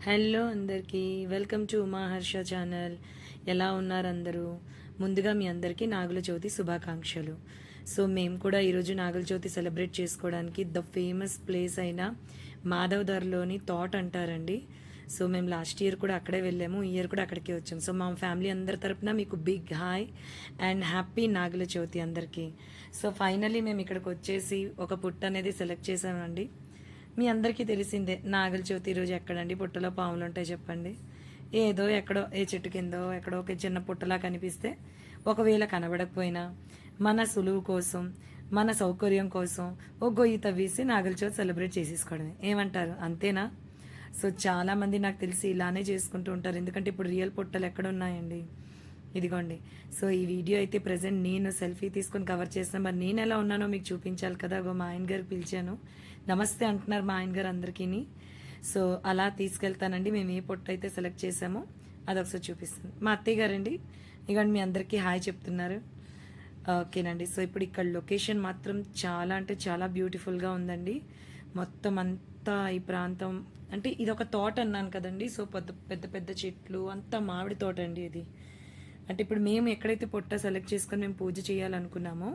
Hello అందరికీ welcome to Uma Harsha channel. ఎలా ఉన్నారు అందరూ? ముందుగా మీ అందరికీ నాగుల చవితి శుభాకాంక్షలు. సో మేము కూడా ఈరోజు నాగుల చవితి సెలబ్రేట్ చేసుకోవడానికి ద ఫేమస్ ప్లేస్ అయిన మాధవదార్లోని తోట అంటారండి. సో మేము లాస్ట్ ఇయర్ కూడా అక్కడే వెళ్ళాము, ఈ ఇయర్ కూడా అక్కడికే వచ్చాము. సో మా ఫ్యామిలీ అందరి తరపున మీకు big hi and happy Nagula Chavithi అందరికీ. సో ఫైనలీ మేము ఇక్కడికి వచ్చేసి ఒక పుట్ట అనేది సెలెక్ట్ చేసామండి. మీ అందరికీ తెలిసిందే నాగల చవితి రోజు ఎక్కడండి పుట్టలో పాములు ఉంటాయి చెప్పండి. ఏదో ఎక్కడో ఏ చెట్టు కిందో ఎక్కడో ఒక చిన్న పుట్టలా కనిపిస్తే, ఒకవేళ కనబడకపోయినా మన సులువు కోసం మన సౌకర్యం కోసం ఓ గొయ్యి తవ్వేసి నాగల చవితి సెలబ్రేట్ చేసేసుకోవడమే. ఏమంటారు, అంతేనా? సో చాలామంది నాకు తెలిసి ఇలానే చేసుకుంటూ ఉంటారు, ఎందుకంటే ఇప్పుడు రియల్ పుట్టలు ఎక్కడ ఉన్నాయండి. ఇదిగోండి. సో ఈ వీడియో అయితే ప్రజెంట్ నేను సెల్ఫీ తీసుకొని కవర్ చేస్తాను. మరి నేను ఎలా ఉన్నానో మీకు చూపించాలి కదా. మా ఆయన గారు పిలిచాను, నమస్తే అంటున్నారు మా ఆయన గారు అందరికీ. సో అలా తీసుకెళ్తానండి. మేము ఏ పొట్టు అయితే సెలెక్ట్ చేసామో అదొకసారి చూపిస్తాను. మా అత్తయ్య గారండి ఇక మీ అందరికీ హాయ్ చెప్తున్నారు. ఓకేనండి. సో ఇప్పుడు ఇక్కడ లొకేషన్ మాత్రం చాలా అంటే చాలా బ్యూటిఫుల్గా ఉందండి. మొత్తం అంతా ఈ ప్రాంతం అంటే ఇది ఒక తోట అన్నాను కదండి. సో పెద్ద పెద్ద పెద్ద చెట్లు అంతా మామిడి తోట అండి ఇది. అంటే ఇప్పుడు మేము ఎక్కడైతే పొట్ట సెలెక్ట్ చేసుకొని మేము పూజ చేయాలనుకున్నామో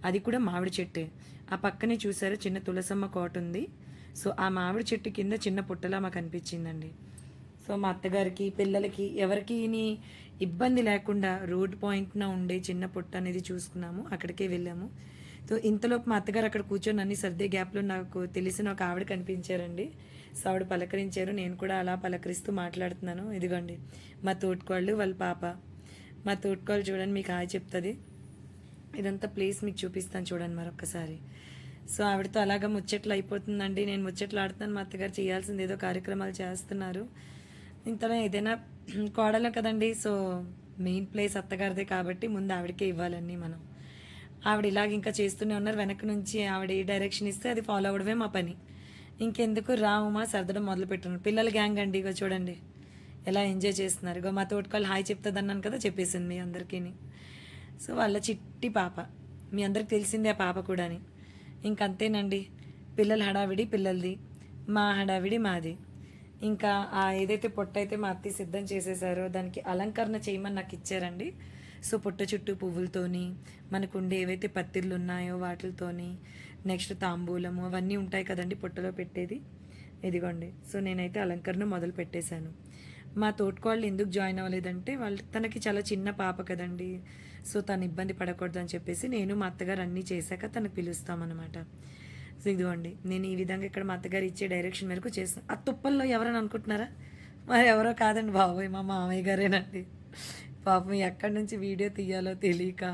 అది కూడా మామిడి చెట్టే. ఆ పక్కనే చూసారా చిన్న తులసమ్మ కోట ఉంది. సో ఆ మామిడి చెట్టు కింద చిన్న పుట్టలా మాకు అనిపించిందండి. సో మా అత్తగారికి పిల్లలకి ఎవరికి ఇబ్బంది లేకుండా రోడ్ పాయింట్న ఉండే చిన్న పుట్ట అనేది చూసుకున్నాము, అక్కడికే వెళ్ళాము. సో ఇంతలోపు మా అత్తగారు అక్కడ కూర్చొని అన్ని సర్దే గ్యాప్లో నాకు తెలిసిన ఒక ఆవిడ కనిపించారండి. సో ఆవిడ పలకరించారు, నేను కూడా అలా పలకరిస్తూ మాట్లాడుతున్నాను. ఇదిగోండి మా తోటికోళ్ళు వాళ్ళ పాప. మా తోటికోళ్ళు చూడండి మీకు హాయ్ చెప్తుంది. ఇదంతా ప్లేస్ మీకు చూపిస్తాను చూడండి మరొకసారి. సో ఆవిడతో అలాగా ముచ్చట్లు అయిపోతుందండి. నేను ముచ్చట్లు ఆడుతున్నాను, మా అత్తగారు చేయాల్సింది ఏదో కార్యక్రమాలు చేస్తున్నారు. ఇంతలో ఏదైనా కోడలు కదండి. సో మెయిన్ ప్లేస్ అత్తగారిదే కాబట్టి ముందు ఆవిడకే ఇవ్వాలని మనం. ఆవిడ ఇలాగ ఇంకా చేస్తూనే ఉన్నారు. వెనక నుంచి ఆవిడ ఏ డైరెక్షన్ ఇస్తే అది ఫాలో అవ్వడమే మా పని. ఇంకెందుకు రామా సర్దడం మొదలు పెట్టున్నాను. పిల్లల గ్యాంగ్ అండి, ఇగో చూడండి ఎలా ఎంజాయ్ చేస్తున్నారు. ఇగో మా తోటకాలు హాయ్ చెప్తుంది అన్నాను కదా, చెప్పేసింది మీ అందరికీ. సో వాళ్ళ చిట్టి పాప, మీ అందరికి తెలిసిందే ఆ పాప కూడాని. ఇంకంతేనండి, పిల్లల హడావిడి పిల్లలది, మా హడావిడి మాది. ఇంకా ఆ ఏదైతే పొట్ట అయితే మా అత్తి సిద్ధం చేసేసారో దానికి అలంకరణ చేయమని నాకు ఇచ్చారండి. సో పొట్ట చుట్టూ పువ్వులతోని మనకు ఉండే ఏవైతే పత్తిళ్ళు ఉన్నాయో వాటితోని, నెక్స్ట్ తాంబూలము అవన్నీ ఉంటాయి కదండి పొట్టలో పెట్టేది. ఇదిగోండి. సో నేనైతే అలంకరణ మొదలు పెట్టేశాను. మా తోటికోళ్ళు ఎందుకు జాయిన్ అవ్వలేదంటే తనకి చాలా చిన్న పాప కదండి. సో తను ఇబ్బంది పడకూడదని చెప్పేసి నేను మా అత్తగారు అన్నీ చేశాక తనకు పిలుస్తామన్నమాట. సో ఇదిగోండి నేను ఈ విధంగా ఇక్కడ మా అత్తగారు ఇచ్చే డైరెక్షన్ మేరకు చేస్తాను. ఆ తుప్పల్లో ఎవరని అనుకుంటున్నారా? మరి ఎవరో కాదండి బాబోయ్, మా మామయ్య గారేనండి. పాపం ఎక్కడి నుంచి వీడియో తీయాలో తెలియక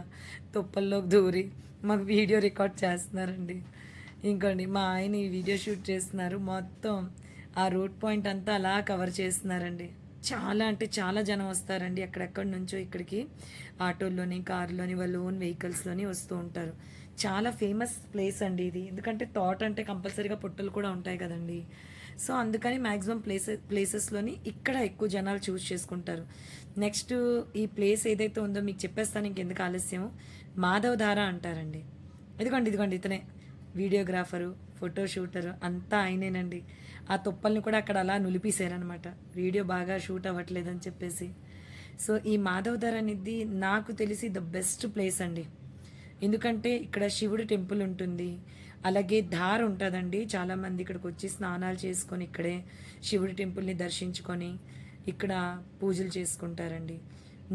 తుప్పల్లోకి దూరి మాకు వీడియో రికార్డ్ చేస్తున్నారండి. ఇంకోండి మా ఆయన ఈ వీడియో షూట్ చేస్తున్నారు. మొత్తం ఆ రోడ్ పాయింట్ అంతా అలా కవర్ చేస్తున్నారండి. చాలా అంటే చాలా జనం వస్తారండి ఎక్కడెక్కడి నుంచో ఇక్కడికి. ఆటోల్లోని కార్లోని వాళ్ళ ఓన్ వెహికల్స్లోని వస్తూ ఉంటారు. చాలా ఫేమస్ ప్లేస్ అండి ఇది, ఎందుకంటే తోట అంటే కంపల్సరీగా పుట్టలు కూడా ఉంటాయి కదండి. సో అందుకని మ్యాక్సిమం ప్లేసెస్లోని ఇక్కడ ఎక్కువ జనాలు చూస్ చేసుకుంటారు. నెక్స్ట్ ఈ ప్లేస్ ఏదైతే ఉందో మీకు చెప్పేస్తాను, ఇంకెందుకు ఆలస్యం. మాధవధార అంటారండి. ఇదిగోండి ఇదిగోండి ఇతనే వీడియోగ్రాఫరు, ఫోటో షూటరు అంతా ఆయనేనండి. ఆ తుప్పల్ని కూడా అక్కడ అలా నులిపేశారనమాట, వీడియో బాగా షూట్ అవ్వట్లేదని చెప్పేసి. సో ఈ మాధవధార అనేది నాకు తెలిసి ద బెస్ట్ ప్లేస్ అండి. ఎందుకంటే ఇక్కడ శివుడి టెంపుల్ ఉంటుంది, అలాగే ధార ఉంటుందండి. చాలామంది ఇక్కడికి వచ్చి స్నానాలు చేసుకొని ఇక్కడే శివుడి టెంపుల్ని దర్శించుకొని ఇక్కడ పూజలు చేసుకుంటారండి.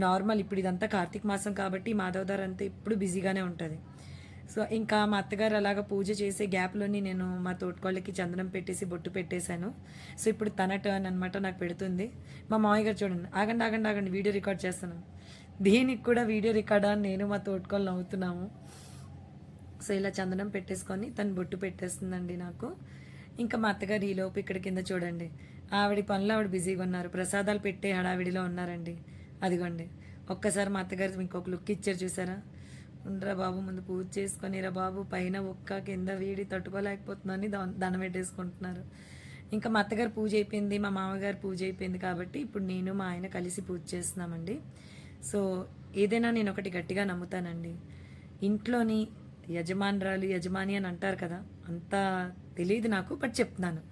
నార్మల్ ఇప్పుడు ఇదంతా కార్తీక మాసం కాబట్టి మాధవధార అంతా ఎప్పుడు బిజీగానే ఉంటుంది. సో ఇంకా మా అత్తగారు అలాగ పూజ చేసే గ్యాప్లోని నేను మా తోటకోళ్ళకి చందనం పెట్టేసి బొట్టు పెట్టేశాను. సో ఇప్పుడు తన టర్న్ అనమాట, నాకు పెడుతుంది. మా మామయ్య గారు చూడండి, ఆగండి ఆగండి ఆగండి వీడియో రికార్డ్ చేస్తాను. దీనికి కూడా వీడియో రికార్డ్ అని నేను మా తోటకోళ్ళు నవ్వుతున్నాము. సో ఇలా చందనం పెట్టేసుకొని తను బొట్టు పెట్టేస్తుందండి నాకు. ఇంకా మా అత్తగారు ఈలోపు ఇక్కడ కింద చూడండి ఆవిడ పనులు ఆవిడ బిజీగా ఉన్నారు, ప్రసాదాలు పెట్టే హడావిడిలో ఉన్నారండి. అదిగోండి ఒక్కసారి మా అత్తగారు ఇంకొక లుక్ ఇచ్చారు చూసారా. ఉండరా బాబు ముందు పూజ చేసుకొని రా బాబు, పైన ఒక్క కింద వేడి తట్టుకోలేకపోతున్నాను దండం పెట్టేసుకుంటున్నారు. ఇంకా మా అత్తగారు పూజ అయిపోయింది, మా మామగారు పూజ అయిపోయింది కాబట్టి ఇప్పుడు నేను మా ఆయన కలిసి పూజ చేస్తున్నామండి. సో ఏదైనా నేను ఒకటి గట్టిగా నమ్ముతానండి, ఇంట్లోని యజమానురాలు యజమాని అని అంటారు కదా, అంతా తెలియదు నాకు బట్ చెప్తున్నాను.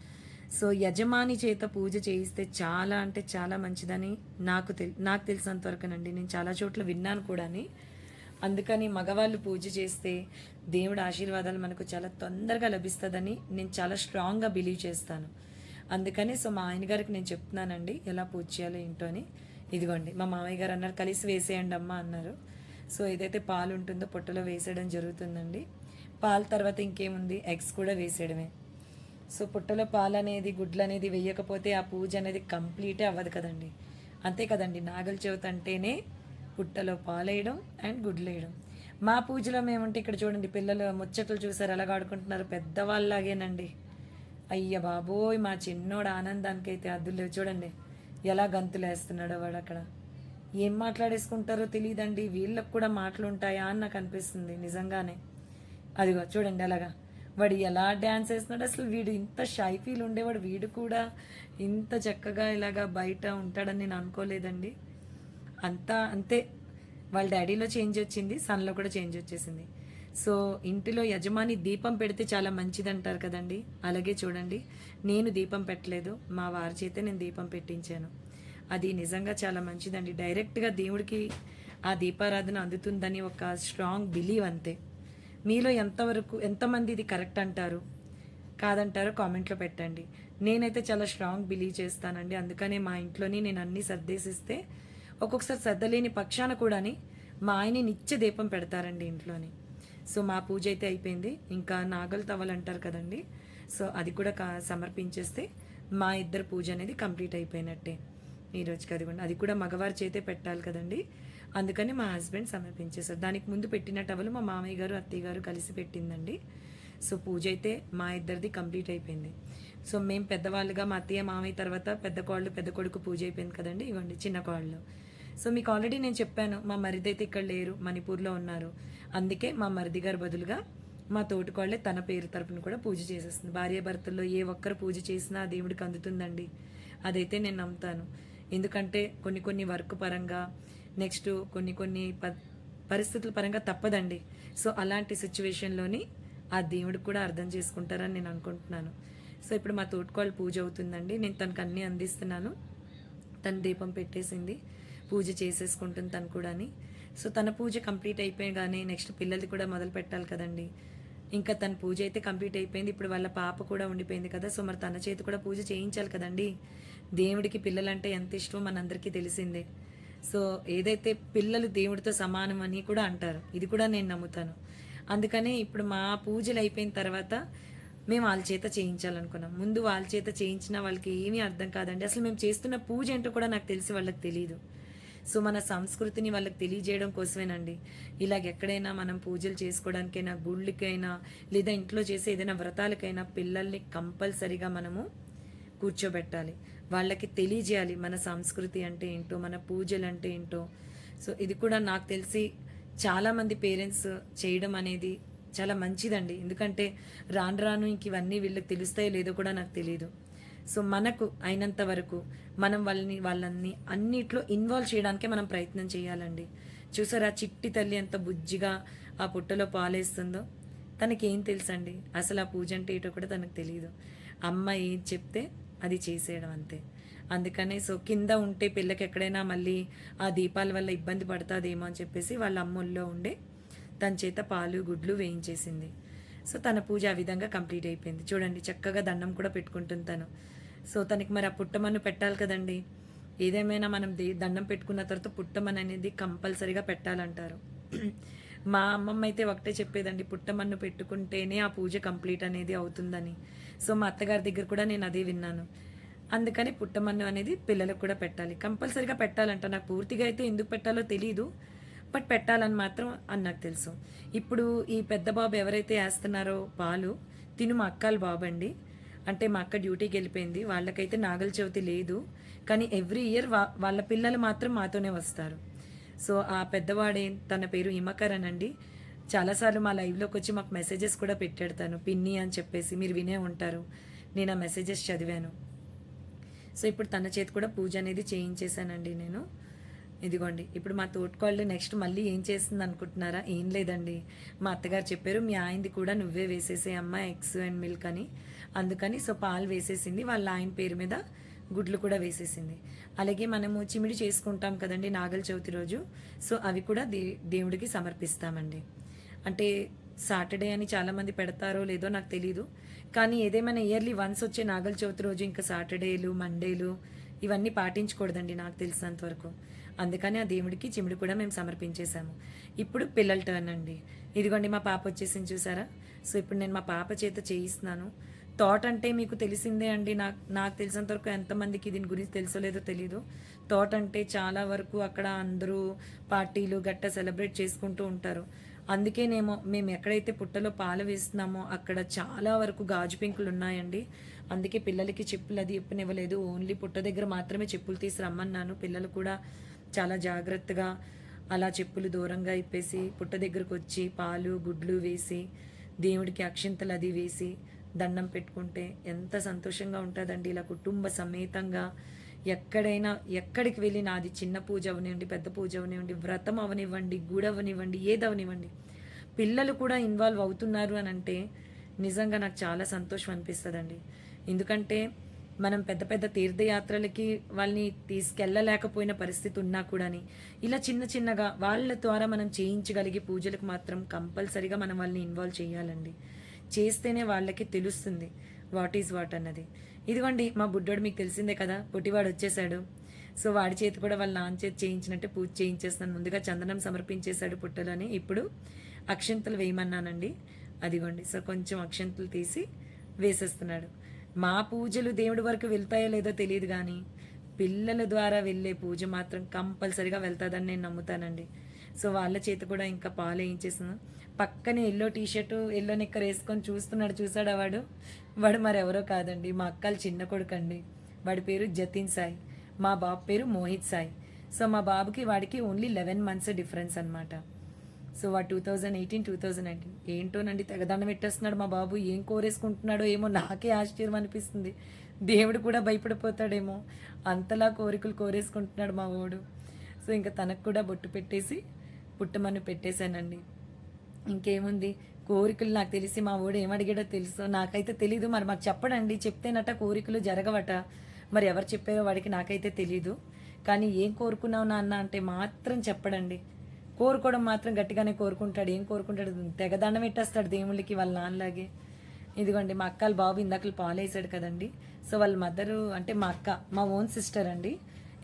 సో యజమాని చేత పూజ చేయిస్తే చాలా అంటే చాలా మంచిదని నాకు తెలిసినంత వరకునండి. నేను చాలా చోట్ల విన్నాను కూడాని. అందుకని మగవాళ్ళు పూజ చేస్తే దేవుడి ఆశీర్వాదాలు మనకు చాలా తొందరగా లభిస్తుందని నేను చాలా స్ట్రాంగ్గా బిలీవ్ చేస్తాను. అందుకని సో మా ఆయన గారికి నేను చెప్తున్నానండి ఎలా పూజ చేయాలో ఏంటో అని. ఇదిగోండి మా మామయ్య గారు అన్నారు కలిసి వేసేయండి అమ్మ అన్నారు. సో ఏదైతే పాలు ఉంటుందో పొట్టలో వేసేయడం జరుగుతుందండి. పాలు తర్వాత ఇంకేముంది, ఎగ్స్ కూడా వేసేయడమే. సో పుట్టలో పాలు అనేది గుడ్లు అనేది వేయకపోతే ఆ పూజ అనేది కంప్లీటే అవ్వదు కదండి. అంతే కదండి, నాగల చవితి అంటేనే పుట్టలో పాలేయడం అండ్ గుడ్లు వేయడం. మా పూజలో మేముంటే ఇక్కడ చూడండి పిల్లలు ముచ్చట్లు చూసారు ఎలాగ ఆడుకుంటున్నారు, పెద్దవాళ్ళలాగేనండి. అయ్య బాబోయ్, మా చిన్నోడు ఆనందానికైతే అద్దులు చూడండి ఎలా గంతులు వేస్తున్నాడో వాడు అక్కడ. ఏం మాట్లాడేసుకుంటారో తెలియదండి, వీళ్ళకు కూడా మాటలు ఉంటాయా అని నాకు అనిపిస్తుంది నిజంగానే. అదిగో చూడండి అలాగా వాడు ఎలా డ్యాన్స్ వేస్తున్నాడు. అసలు వీడు ఇంత షై ఫీల్ ఉండేవాడు, వీడు కూడా ఇంత చక్కగా ఇలాగా బయట ఉంటాడని నేను అనుకోలేదండి. అంతా అంతే, వాళ్ళ డాడీలో చేంజ్ వచ్చింది, సన్లో కూడా చేంజ్ వచ్చేసింది. సో ఇంటిలో యజమాని దీపం పెడితే చాలా మంచిది అంటారు కదండి. అలాగే చూడండి, నేను దీపం పెట్టలేదు, మా వారి చేతే నేను దీపం పెట్టించాను. అది నిజంగా చాలా మంచిదండి. డైరెక్ట్గా దేవుడికి ఆ దీపారాధన అందుతుందని ఒక స్ట్రాంగ్ బిలీవ్ అంతే. మీలో ఎంతమంది ఇది కరెక్ట్ అంటారు కాదంటారో కామెంట్లో పెట్టండి. నేనైతే చాలా స్ట్రాంగ్ బిలీవ్ చేస్తానండి. అందుకనే మా ఇంట్లోని నేను అన్నీ సర్దేసిస్తే ఒక్కొక్కసారి సర్దలేని పక్షాన కూడాని మా ఆయన నిత్య దీపం పెడతారండి ఇంట్లోని. సో మా పూజ అయితే అయిపోయింది. ఇంకా నాగలు తవ్వలు అంటారు కదండి, సో అది కూడా సమర్పించేస్తే మా ఇద్దరు పూజ అనేది కంప్లీట్ అయిపోయినట్టే ఈ రోజుకి. అది కూడా మగవారి చేతే పెట్టాలి కదండి, అందుకని మా హస్బెండ్ సమర్పించేశారు. దానికి ముందు పెట్టిన టవలు మా మామయ్య గారు అత్తయ్య గారు కలిసి పెట్టిందండి. సో పూజ అయితే మా ఇద్దరిది కంప్లీట్ అయిపోయింది. సో మేము పెద్దవాళ్ళుగా మా అత్తయ్య మామయ్య తర్వాత పెద్ద కోళ్ళు పెద్ద కొడుకు పూజ అయిపోయింది కదండి, ఇవ్వండి చిన్న కోళ్ళు. సో మీకు ఆల్రెడీ నేను చెప్పాను, మా మరిది అయితే ఇక్కడ లేరు, మణిపూర్లో ఉన్నారు. అందుకే మా మరిది గారు బదులుగా మా తోటికోళ్ళే తన పేరు తరపున కూడా పూజ చేసేస్తుంది. భార్యాభర్తల్లో ఏ ఒక్కరు పూజ చేసినా దేవుడికి అందుతుందండి, అదైతే నేను నమ్ముతాను. ఎందుకంటే కొన్ని వర్క్ పరంగా, నెక్స్ట్ కొన్ని పరిస్థితుల పరంగా తప్పదండి. సో అలాంటి సిచ్యువేషన్లోని ఆ దేవుడు కూడా అర్థం చేసుకుంటారని నేను అనుకుంటున్నాను. సో ఇప్పుడు మా తోటికోళ్ళ పూజ అవుతుందండి, నేను తనకు అన్నీ అందిస్తున్నాను. తను దీపం పెట్టేసింది, పూజ చేసేసుకుంటుంది తను కూడాని. సో తన పూజ కంప్లీట్ అయిపోయగానే నెక్స్ట్ పిల్లలది కూడా మొదలు పెట్టాలి కదండి. ఇంకా తన పూజ అయితే కంప్లీట్ అయిపోయింది. ఇప్పుడు వాళ్ళ పాప కూడా ఉండిపోయింది కదా, సో మరి తన చేతి కూడా పూజ చేయించాలి కదండి. దేవుడికి పిల్లలంటే ఎంత ఇష్టమో మనందరికీ తెలిసిందే. సో ఏదైతే పిల్లలు దేవుడితో సమానం అని కూడా అంటారు, ఇది కూడా నేను నమ్ముతాను. అందుకనే ఇప్పుడు మా పూజలు అయిపోయిన తర్వాత మేము వాళ్ళ చేత చేయించాలనుకున్నాం. ముందు వాళ్ళ చేత చేయించిన వాళ్ళకి ఏమీ అర్థం కాదండి. అసలు మేము చేస్తున్న పూజ ఏంటో కూడా నాకు తెలిసి వాళ్ళకి తెలియదు. సో మన సంస్కృతిని వాళ్ళకి తెలియజేయడం కోసమేనండి ఇలాగ ఎక్కడైనా మనం పూజలు చేసుకోవడానికైనా, గుళ్ళకైనా, లేదా ఇంట్లో చేసే ఏదైనా వ్రతాలకైనా పిల్లల్ని కంపల్సరీగా మనము కూర్చోబెట్టాలి. వాళ్ళకి తెలియజేయాలి మన సంస్కృతి అంటే ఏంటో, మన పూజలు అంటే ఏంటో. సో ఇది కూడా నాకు తెలిసి చాలామంది పేరెంట్స్ చేయడం అనేది చాలా మంచిదండి. ఎందుకంటే రాను రాను ఇంక ఇవన్నీ వీళ్ళకి తెలుస్తాయో లేదో కూడా నాకు తెలియదు. సో మనకు అయినంత వరకు మనం వాళ్ళని అన్నిట్లో ఇన్వాల్వ్ చేయడానికే మనం ప్రయత్నం చేయాలండి. చూసారా చిట్టి తల్లి ఎంత బుజ్జిగా ఆ పుట్టలో పాలేస్తుందో. తనకేం తెలుసండి అసలు ఆ పూజ అంటే ఏంటో కూడా తనకు తెలియదు. అమ్మ ఏం చెప్తే అది చేసేయడం అంతే. అందుకనే సో కింద ఉంటే పిల్లకి ఎక్కడైనా మళ్ళీ ఆ దీపాల వల్ల ఇబ్బంది పడుతుందేమో అని చెప్పేసి వాళ్ళ అమ్మల్లో ఉండే తన చేత పాలు గుడ్లు వేయించేసింది. సో తన పూజ ఆ విధంగా కంప్లీట్ అయిపోయింది. చూడండి చక్కగా దండం కూడా పెట్టుకుంటుంది తను. సో తనకి మరి ఆ పుట్టమన్ను పెట్టాలి కదండి. ఏదేమైనా మనం దండం పెట్టుకున్న తర్వాత పుట్టమన్ను అనేది కంపల్సరీగా పెట్టాలంటారు. మా అమ్మమ్మ అయితే ఒకటే చెప్పేదండి, పుట్టమన్ను పెట్టుకుంటేనే ఆ పూజ కంప్లీట్ అనేది అవుతుందని. సో మా అత్తగారి దగ్గర కూడా నేను అదే విన్నాను. అందుకని పుట్టమన్ను అనేది పిల్లలకు కూడా పెట్టాలి, కంపల్సరీగా పెట్టాలంట. నాకు పూర్తిగా అయితే ఎందుకు పెట్టాలో తెలీదు, బట్ పెట్టాలని మాత్రం అని నాకు తెలుసు. ఇప్పుడు ఈ పెద్ద బాబు ఎవరైతే వేస్తున్నారో పాలు తిను మా అక్కల బాబు అండి. అంటే మా అక్క డ్యూటీకి వెళ్ళిపోయింది, వాళ్ళకైతే నాగల చవితి లేదు. కానీ ఎవ్రీ ఇయర్ వాళ్ళ పిల్లలు మాత్రం మాతోనే వస్తారు. సో ఆ పెద్దవాడే తన పేరు హిమకరణ్ అండి. చాలాసార్లు మా లైవ్లోకి వచ్చి మాకు మెసేజెస్ కూడా పెట్టాడు తను, పిన్ని అని చెప్పేసి. మీరు వినే ఉంటారు, నేను ఆ మెసేజెస్ చదివాను. సో ఇప్పుడు తన చేతి కూడా పూజ అనేది చేయించేశానండి నేను. ఇదిగోండి ఇప్పుడు మా తోటకోళ్ళు నెక్స్ట్ మళ్ళీ ఏం చేస్తుంది అనుకుంటున్నారా? ఏం లేదండి, మా అత్తగారు చెప్పారు మీ ఆయనది కూడా నువ్వే వేసేసే అమ్మ ఎగ్స్ అండ్ మిల్క్ అని. అందుకని సో పాలు వేసేసింది, వాళ్ళ ఆయన పేరు మీద గుడ్లు కూడా వేసేసింది. అలాగే మనము చిమిడి చేసుకుంటాం కదండి నాగల చవితి రోజు, సో అవి కూడా దేవుడికి సమర్పిస్తామండి. అంటే సాటర్డే అని చాలామంది పెడతారో లేదో నాకు తెలీదు, కానీ ఏదేమైనా ఇయర్లీ వన్స్ వచ్చే నాగల చవితి రోజు ఇంకా సాటర్డేలు మండేలు ఇవన్నీ పాటించకూడదండి నాకు తెలిసినంత వరకు. అందుకని ఆ దేవుడికి చిమిడి కూడా మేము సమర్పించేశాము. ఇప్పుడు పిల్లల టర్న్ అండి. ఇదిగోండి మా పాప వచ్చేసింది చూసారా. సో ఇప్పుడు నేను మా పాప చేత చేయిస్తున్నాను. థాట్ అంటే మీకు తెలిసిందే అండి, నాకు తెలిసినంత వరకు ఎంతమందికి దీని గురించి తెలుసో లేదో తెలీదు. థాట్ అంటే చాలా వరకు అక్కడ అందరూ పార్టీలు గట్ట సెలబ్రేట్ చేసుకుంటూ ఉంటారు. అందుకేనేమో మేము ఎక్కడైతే పుట్టలో పాలు వేస్తున్నామో అక్కడ చాలా వరకు గాజు పెంకులు ఉన్నాయండి. అందుకే పిల్లలకి చెప్పులు అది ఇప్పనివ్వలేదు, ఓన్లీ పుట్ట దగ్గర మాత్రమే చెప్పులు తీసి రమ్మన్నాను. పిల్లలు కూడా చాలా జాగ్రత్తగా అలా చెప్పులు దూరంగా ఇప్పేసి పుట్ట దగ్గరకు వచ్చి పాలు గుడ్లు వేసి దేవుడికి అక్షింతలు అది వేసి దండం పెట్టుకుంటే ఎంత సంతోషంగా ఉంటుందండి. ఇలా కుటుంబ సమేతంగా ఎక్కడైనా ఎక్కడికి వెళ్ళినా, అది చిన్న పూజ అవనివ్వండి, పెద్ద పూజ అవనివ్వండి, వ్రతం అవనివ్వండి, గుడి అవనివ్వండి, ఏది అవనివ్వండి, పిల్లలు కూడా ఇన్వాల్వ్ అవుతున్నారు అని అంటే నిజంగా నాకు చాలా సంతోషం అనిపిస్తుందండి. ఎందుకంటే మనం పెద్ద పెద్ద తీర్థయాత్రలకి వాళ్ళని తీసుకెళ్ళలేకపోయిన పరిస్థితి ఉన్నా కూడాని ఇలా చిన్న చిన్నగా వాళ్ళ ద్వారా మనం చేయించగలిగే పూజలకు మాత్రం కంపల్సరీగా మనం వాళ్ళని ఇన్వాల్వ్ చేయాలండి. చేస్తేనే వాళ్ళకి తెలుస్తుంది వాట్ ఈజ్ వాట్ అన్నది. ఇదిగోండి మా బుడ్డోడు మీకు తెలిసిందే కదా, పొట్టివాడు వచ్చేసాడు. సో వాడి చేతి కూడా వాళ్ళ నాన్న చేతి చేయించినట్టే పూజ చేయించేస్తాను. ముందుగా చందనం సమర్పించేశాడు పుట్టలోని. ఇప్పుడు అక్షంతలు వేయమన్నానండి. అదిగోండి సో కొంచెం అక్షంతలు తీసి వేసేస్తున్నాడు. మా పూజలు దేవుడి వరకు వెళ్తాయో లేదో తెలియదు, కానీ పిల్లల ద్వారా వెళ్ళే పూజ మాత్రం కంపల్సరీగా వెళ్తుందని నేను నమ్ముతానండి. సో వాళ్ళ చేతి కూడా ఇంకా పాలు వేయించేస్తున్నాను. పక్కనే ఎల్లో టీషర్టు ఎల్లో నిక్కర్ వేసుకొని చూసాడా వాడు మరెవరో కాదండి, మా అక్కల చిన్న కొడుకు అండి. వాడి పేరు జతిన్ సాయి, మా బాబు పేరు మోహిత్ సాయి. సో మా బాబుకి వాడికి ఓన్లీ 11 months డిఫరెన్స్ అనమాట. సో వాడు 2018 2019 ఏంటోనండి తెగదండం పెట్టేస్తున్నాడు మా బాబు. ఏం కోరేసుకుంటున్నాడో ఏమో నాకే ఆశ్చర్యం అనిపిస్తుంది. దేవుడు కూడా భయపడిపోతాడేమో, అంతలా కోరికలు కోరేసుకుంటున్నాడు మా వాడు. సో ఇంకా తనకు కూడా బొట్టు పెట్టేసి పుట్టమని పెట్టేశానండి. ఇంకేముంది, కోరికలు నాకు తెలిసి మా వాడు ఏమడిగాడో తెలుసు, నాకైతే తెలీదు. మరి మాకు చెప్పడండి, చెప్తేనట కోరికలు జరగవట. మరి ఎవరు చెప్పారో వాడికి నాకైతే తెలీదు. కానీ ఏం కోరుకున్నావు నాన్న అంటే మాత్రం చెప్పడండి. కోరుకోవడం మాత్రం గట్టిగానే కోరుకుంటాడు. ఏం కోరుకుంటాడు, తెగదండం పెట్టేస్తాడు దేవుళ్ళకి వాళ్ళ నాన్నలాగే. ఇదిగోండి మా అక్కల బాబు ఇందాకలు పాలేసాడు కదండి. సో వాళ్ళ మదరు అంటే మా అక్క, మా ఓన్ సిస్టర్ అండి,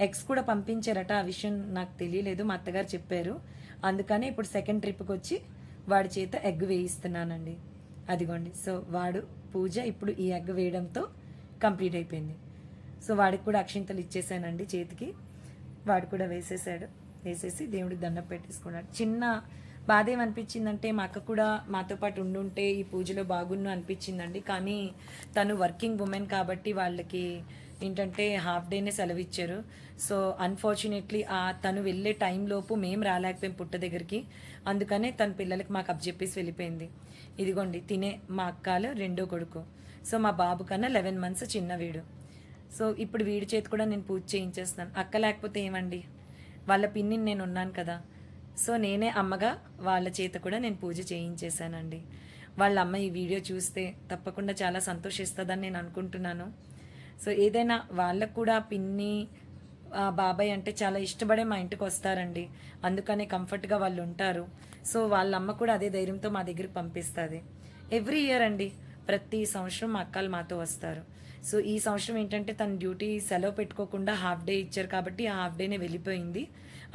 ఎగ్స్ కూడా పంపించారట. ఆ విషయం నాకు తెలియలేదు, మా అత్తగారు చెప్పారు. అందుకనే ఇప్పుడు సెకండ్ ట్రిప్కి వచ్చి వాడి చేత ఎగ్ వేయిస్తున్నానండి. అదిగోండి సో వాడు పూజ ఇప్పుడు ఈ ఎగ్ వేయడంతో కంప్లీట్ అయిపోయింది. సో వాడికి కూడా అక్షింతలు ఇచ్చేసానండి చేతికి. వాడు కూడా వేసేసి దేవుడికి దండం పెట్టేసుకున్నాడు. చిన్న బాధ ఏమనిపించిందంటే మా అక్క కూడా మాతో పాటు ఉండుంటే ఈ పూజలో బాగున్ను అనిపించిందండి. కానీ తను వర్కింగ్ ఉమెన్ కాబట్టి వాళ్ళకి ఏంటంటే హాఫ్ డేనే సెలవు ఇచ్చారు. సో అన్ఫార్చునేట్లీ తను వెళ్ళే టైంలోపు మేము రాలేకపోయాం పుట్ట దగ్గరికి. అందుకనే తన పిల్లలకి మాకు అప్పచెప్పేసి వెళ్ళిపోయింది. ఇదిగోండి తినే మా అక్కలు రెండో కొడుకు. సో మా బాబు కన్నా 11 months చిన్న వీడు. సో ఇప్పుడు వీడి చేతి కూడా నేను పూజ చేయించేస్తాను. అక్క లేకపోతే ఏమండి, వాళ్ళ పిన్నిని నేను ఉన్నాను కదా. సో నేనే అమ్మగా వాళ్ళ చేత కూడా నేను పూజ చేయించేశానండి. వాళ్ళ అమ్మ ఈ వీడియో చూస్తే తప్పకుండా చాలా సంతోషిస్తుందని నేను అనుకుంటున్నాను. సో ఏదైనా వాళ్ళకు కూడా పిన్ని బాబాయ్ అంటే చాలా ఇష్టపడే మా ఇంటికి వస్తారండి. అందుకనే కంఫర్ట్గా వాళ్ళు ఉంటారు. సో వాళ్ళ అమ్మ కూడా అదే ధైర్యంతో మా దగ్గరికి పంపిస్తుంది. ఎవ్రీ ఇయర్ అండి, ప్రతి సంవత్సరం మా అక్కలు మాతో వస్తారు. సో ఈ సంవత్సరం ఏంటంటే తన డ్యూటీ సెలవు పెట్టుకోకుండా హాఫ్ డే ఇచ్చారు కాబట్టి ఆ హాఫ్ డేనే వెళ్ళిపోయింది.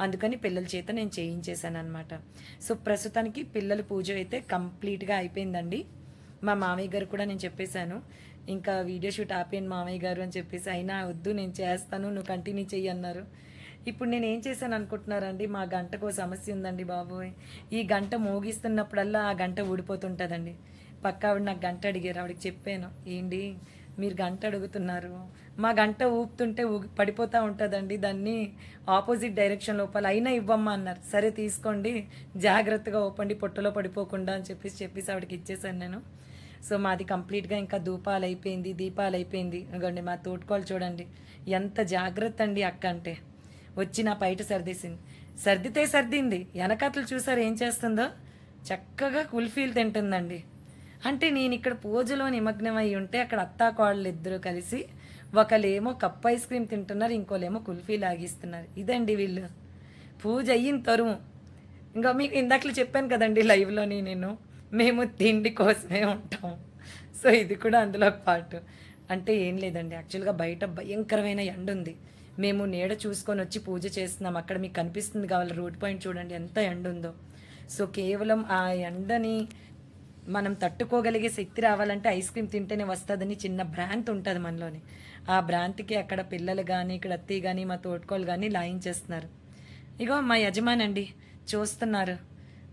అందుకని పిల్లల చేత నేను చేయించేశాను అనమాట. సో ప్రస్తుతానికి పిల్లల పూజ అయితే కంప్లీట్గా అయిపోయిందండి. మా మామయ్య గారు కూడా నేను చెప్పేశాను, ఇంకా వీడియో షూట్ ఆపేయండి మామయ్య గారు అని చెప్పేసి. అయినా వద్దు నేను చేస్తాను, నువ్వు కంటిన్యూ చెయ్యి అన్నారు. ఇప్పుడు నేను ఏం చేశాను అనుకుంటున్నారండి, మా గంటకు సమస్య ఉందండి బాబోయ్. ఈ గంట మోగిస్తున్నప్పుడల్లా ఆ గంట ఊడిపోతుంటుందండి. పక్క ఆవిడ నాకు గంట అడిగారు, ఆవిడకి చెప్పాను, ఏంటి మీరు గంట అడుగుతున్నారు, మా గంట ఊపుతుంటే పడిపోతూ ఉంటుందండి, దాన్ని ఆపోజిట్ డైరెక్షన్ లోపల అయినా ఇవ్వమ్మా అన్నారు. సరే తీసుకోండి, జాగ్రత్తగా ఊపండి పొట్టలో పడిపోకుండా అని చెప్పేసి ఆవిడకి ఇచ్చేసాను నేను. సో మాది కంప్లీట్గా ఇంకా దీపాలు అయిపోయింది. ఇదిగోండి మా తోటకోళ్ళు చూడండి ఎంత జాగ్రత్త అండి అక్క అంటే. వచ్చి నా బయట సర్దితే సర్దింది, వెనకట్లు చూసారు ఏం చేస్తుందో, చక్కగా కుల్ఫీలు తింటుందండి. అంటే నేను ఇక్కడ పూజలో నిమగ్నమై ఉంటే అక్కడ అత్తాకోడళ్ళు ఇద్దరు కలిసి ఒకళ్ళేమో కప్ ఐస్ క్రీమ్ తింటున్నారు, ఇంకోళ్ళేమో కుల్ఫీ లాగిస్తున్నారు. ఇదండి వీళ్ళు పూజ అయిన తరుము. ఇంకా మీకు ఇందాకలు చెప్పాను కదండి లైవ్లోని నేను, మేము తిండి కోసమే ఉంటాం. సో ఇది కూడా అందులో ఒక పార్ట్. అంటే ఏం లేదండి, యాక్చువల్గా బయట భయంకరమైన ఎండ ఉంది. మేము నీడ చూసుకొని వచ్చి పూజ చేస్తున్నాం. అక్కడ మీకు కనిపిస్తుంది కావాలి, రోడ్ పాయింట్ చూడండి ఎంత ఎండ ఉందో. సో కేవలం ఆ ఎండని మనం తట్టుకోగలిగే శక్తి రావాలంటే ఐస్ క్రీమ్ తింటేనే వస్తుందని చిన్న భ్రాంతి ఉంటుంది మనలోని. ఆ భ్రాంతికి అక్కడ పిల్లలు కానీ ఇక్కడ అత్తయ్య కానీ మా తోటకోళ్ళు కానీ లాయించేస్తున్నారు. ఇగో మా యజమాని అండి చూస్తున్నారు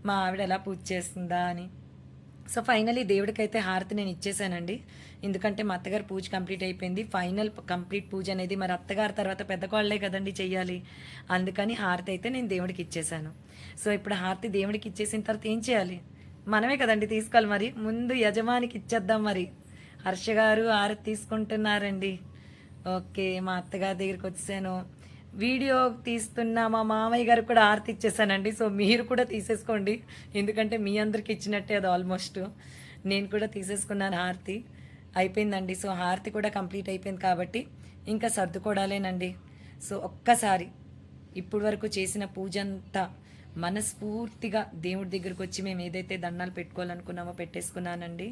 మా ఆవిడ ఎలా పూజ చేస్తుందా అని. సో ఫైనలీ దేవుడికైతే హారతి నేను ఇచ్చేసానండి. ఎందుకంటే మా అత్తగారు పూజ కంప్లీట్ అయిపోయింది. ఫైనల్ కంప్లీట్ పూజ అనేది మరి అత్తగారి తర్వాత పెద్ద కోళ్ళే కదండి చెయ్యాలి. అందుకని హారతి అయితే నేను దేవుడికి ఇచ్చేసాను. సో ఇప్పుడు హారతి దేవుడికి ఇచ్చేసిన తర్వాత ఏం చేయాలి, మనమే కదండి తీసుకోవాలి. మరి ముందు యజమానికి ఇచ్చేద్దాం. మరి హర్ష గారు హారతి తీసుకుంటున్నారండి. ఓకే, మా అత్తగారి దగ్గరికి వచ్చాను. వీడియో తీస్తున్న మా మామయ్య గారు కూడా హారతి ఇచ్చేసానండి. సో మీరు కూడా తీసేసుకోండి, ఎందుకంటే మీ అందరికి ఇచ్చినట్టే అది ఆల్మోస్ట్. నేను కూడా తీసేసుకున్నాను హారతి. అయిపోయిందండి. సో హారతి కూడా కంప్లీట్ అయిపోయింది కాబట్టి ఇంకా సర్దుకోవడాలేనండి. సో ఒక్కసారి ఇప్పుడు వరకు చేసిన పూజ అంతా మనస్ఫూర్తిగా దేవుడి దగ్గరికి వచ్చి మేము ఏదైతే దండాలు పెట్టుకోవాలనుకున్నామో పెట్టేసుకున్నానండి.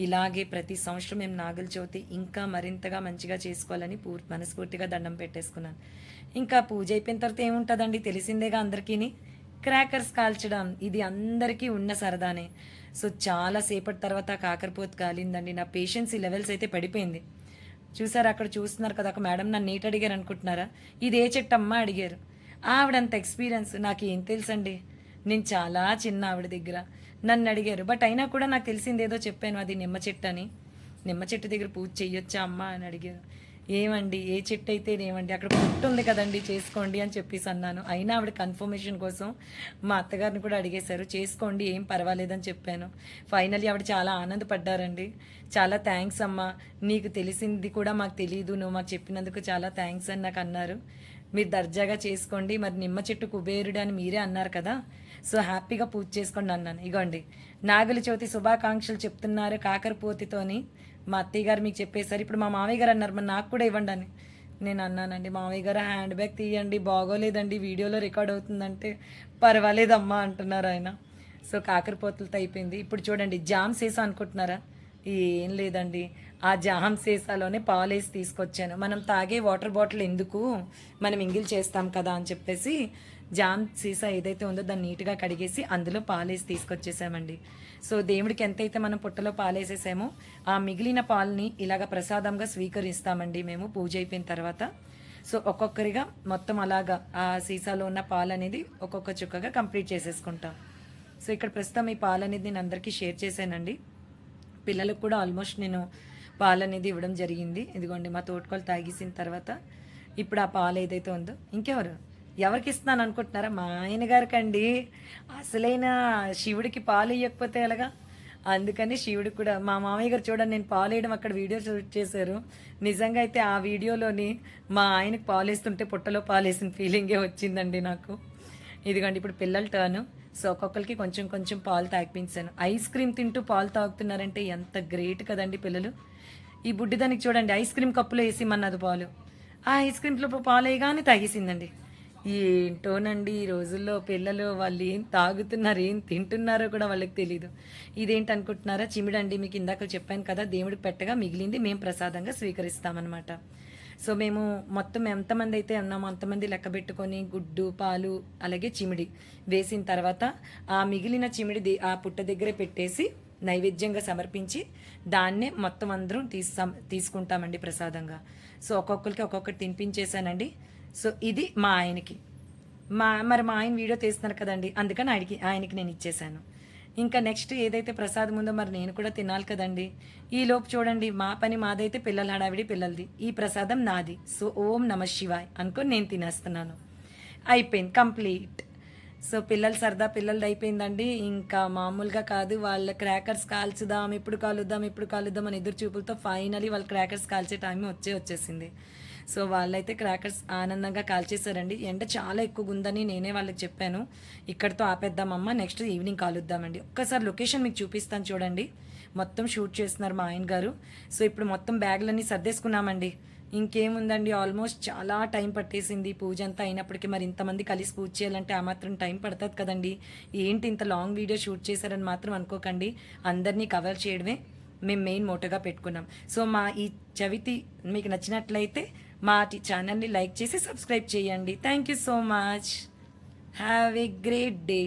ఇలాగే ప్రతి సంవత్సరం మేము నాగుల చవితి ఇంకా మరింతగా మంచిగా చేసుకోవాలని మనస్ఫూర్తిగా దండం పెట్టేసుకున్నాను. ఇంకా పూజ అయిపోయిన తర్వాత ఏముంటుందండి, తెలిసిందేగా అందరికీ, క్రాకర్స్ కాల్చడం. ఇది అందరికీ ఉన్న సరదానే. సో చాలా సేపటి తర్వాత కాకరపోతు కాలిందండి. నా పేషెన్సీ లెవెల్స్ అయితే పడిపోయింది. చూసారు, అక్కడ చూస్తున్నారు కదా, ఒక మేడం నన్ను నీట్ అడిగారు అనుకుంటున్నారా, ఇది ఏ చెట్టు అమ్మా అడిగారు. ఆవిడంత ఎక్స్పీరియన్స్ నాకు ఏం తెలుసండి, నేను చాలా చిన్న ఆవిడ దగ్గర. నన్ను అడిగారు, బట్ అయినా కూడా నాకు తెలిసింది ఏదో చెప్పాను, అది నిమ్మ చెట్టు అని. నిమ్మ చెట్టు దగ్గర పూజ చెయ్యొచ్చా అమ్మ అని అడిగారు. ఏమండి ఏ చెట్టు అయితే ఏమండి, అక్కడ పుట్టు ఉంది కదండి చేసుకోండి అని చెప్పేసి అన్నాను. అయినా ఆవిడ కన్ఫర్మేషన్ కోసం మా అత్తగారిని కూడా అడిగేశారు, చేసుకోండి ఏం పర్వాలేదని చెప్పాను. ఫైనల్లీ ఆవిడ చాలా ఆనందపడ్డారండి. చాలా థ్యాంక్స్ అమ్మా, నీకు తెలిసింది కూడా మాకు తెలియదు, నువ్వు మాకు చెప్పినందుకు చాలా థ్యాంక్స్ అని నాకు అన్నారు. మీరు దర్జాగా చేసుకోండి, మరి నిమ్మ చెట్టు కుబేరుడు అని మీరే అన్నారు కదా, సో హ్యాపీగా పూజ చేసుకోండి అన్నాను. ఇగోండి నాగుల చవితి శుభాకాంక్షలు చెప్తున్నారు కాకరపోతితోని. మా అత్తయ్య గారు మీకు చెప్పేశారు. ఇప్పుడు మా మామయ్య గారు అన్నారు, మరి నాకు కూడా ఇవ్వండి అని. నేను అన్నానండి, మామయ్య గారు హ్యాండ్ బ్యాగ్ తీయండి, బాగోలేదండి వీడియోలో రికార్డ్ అవుతుందంటే, పర్వాలేదమ్మా అంటున్నారు ఆయన. సో కాకరపోతులతో అయిపోయింది. ఇప్పుడు చూడండి జామ్ సీసా అనుకుంటున్నారా, ఏం లేదండి, ఆ జామ్ సీసాలోనే పాలేసి తీసుకొచ్చాను. మనం తాగే వాటర్ బాటిల్ ఎందుకు, మనం ఇంగిల్ చేస్తాం కదా అని చెప్పేసి జామ్ సీసా ఏదైతే ఉందో దాన్ని నీట్గా కడిగేసి అందులో పాలేసి తీసుకొచ్చేసామండి. సో దేవుడికి ఎంతైతే మనం పుట్టలో పాలేసేసామో ఆ మిగిలిన పాలని ఇలాగ ప్రసాదంగా స్వీకరిస్తామండి మేము పూజ అయిపోయిన తర్వాత. సో ఒక్కొక్కరిగా మొత్తం అలాగా ఆ సీసాలో ఉన్న పాలు అనేది ఒక్కొక్క చుక్కగా కంప్లీట్ చేసేసుకుంటాం. సో ఇక్కడ ప్రస్తుతం ఈ పాలు అనేది నేను అందరికీ షేర్ చేశానండి. పిల్లలకు కూడా ఆల్మోస్ట్ నేను పాలు అనేది ఇవ్వడం జరిగింది. ఇదిగోండి మా తోటకోళ్ళు తాగేసిన తర్వాత ఇప్పుడు ఆ పాలు ఏదైతే ఉందో ఎవరికి ఇస్తున్నాను అనుకుంటున్నారా, మా ఆయన గారికి అండి. అసలైన శివుడికి పాలు ఇవ్వకపోతే ఎలాగా, అందుకని శివుడికి కూడా. మా మామయ్య గారు చూడండి, నేను పాలు వేయడం అక్కడ వీడియో షూట్ చేశారు. నిజంగా అయితే ఆ వీడియోలోని మా ఆయనకు పాలు వేస్తుంటే పుట్టలో పాలు వేసిన ఫీలింగే వచ్చిందండి నాకు. ఇదిగోండి ఇప్పుడు పిల్లల టర్న్. సో ఒక్కొక్కరికి కొంచెం కొంచెం పాలు తాగిపించాను. ఐస్ క్రీమ్ తింటూ పాలు తాగుతున్నారంటే ఎంత గ్రేట్ కదండి పిల్లలు. ఈ బుడ్డిదానికి చూడండి ఐస్ క్రీమ్ కప్పులో వేసిమన్నది పాలు, ఆ ఐస్ క్రీమ్లో పాలు వేయగానే తాగేసిందండి. ఏంటోనండి ఈ రోజుల్లో పిల్లలు, వాళ్ళు ఏం తాగుతున్నారు ఏం తింటున్నారో కూడా వాళ్ళకి తెలీదు. ఇదేంటి అనుకుంటున్నారా, చిమిడండి. మీకు ఇందాక చెప్పాను కదా, దేవుడికి పెట్టగా మిగిలింది మేము ప్రసాదంగా స్వీకరిస్తామన్నమాట. సో మేము మొత్తం ఎంతమంది అయితే ఉన్నామో అంతమంది లెక్క పెట్టుకొని గుడ్డు పాలు అలాగే చిమిడి వేసిన తర్వాత ఆ మిగిలిన చిమిడి ఆ పుట్ట దగ్గరే పెట్టేసి నైవేద్యంగా సమర్పించి దాన్నే మొత్తం అందరం తీసుకుంటామండి ప్రసాదంగా. సో ఒక్కొక్కరికి ఒక్కొక్కటి తినిపించేశానండి. సో ఇది మా ఆయనకి, మరి మా ఆయన వీడియో తీస్తున్నారు కదండి, అందుకని ఆయనకి నేను ఇచ్చేసాను. ఇంకా నెక్స్ట్ ఏదైతే ప్రసాదం ఉందో మరి నేను కూడా తినాలి కదండి. ఈ లోపు చూడండి మా పని మాదైతే పిల్లల హడావిడి పిల్లలది, ఈ ప్రసాదం నాది. సో ఓం నమ శివాయ్ అనుకొని నేను తినేస్తున్నాను. అయిపోయింది కంప్లీట్. సో పిల్లల సరదా పిల్లలది అయిపోయిందండి. ఇంకా మామూలుగా కాదు, వాళ్ళ క్రాకర్స్ కాల్చుదాం, ఇప్పుడు కాలుద్దాం అని ఎదురు చూపులతో ఫైనలీ వాళ్ళ క్రాకర్స్ కాల్చే టైం వచ్చేసింది. సో వాళ్ళైతే క్రాకర్స్ ఆనందంగా కాల్చేశారండి. ఎండ చాలా ఎక్కువగా ఉందని నేనే వాళ్ళకి చెప్పాను, ఇక్కడితో ఆపేద్దామమ్మా, నెక్స్ట్ ఈవినింగ్ కాలుద్దామండి. ఒక్కసారి లొకేషన్ మీకు చూపిస్తాను చూడండి. మొత్తం షూట్ చేస్తున్నారు మా ఆయన గారు. సో ఇప్పుడు మొత్తం బ్యాగులన్నీ సర్దేసుకున్నామండి. ఇంకేముందండి, ఆల్మోస్ట్ చాలా టైం పట్టేసింది పూజ అంతా అయినప్పటికీ. మరి ఇంతమంది కలిసి పూజ చేయాలంటే ఆ మాత్రం టైం పడుతుంది కదండి. ఏంటి ఇంత లాంగ్ వీడియో షూట్ చేశారని మాత్రం అనుకోకండి, అందరినీ కవర్ చేయడమే మేము మెయిన్ మోటోగా పెట్టుకున్నాం. సో మా ఈ చవితి మీకు నచ్చినట్లయితే మా ఛానల్ని లైక్ చేసి సబ్స్క్రైబ్ చేయండి. Thank you so much. Have a great day.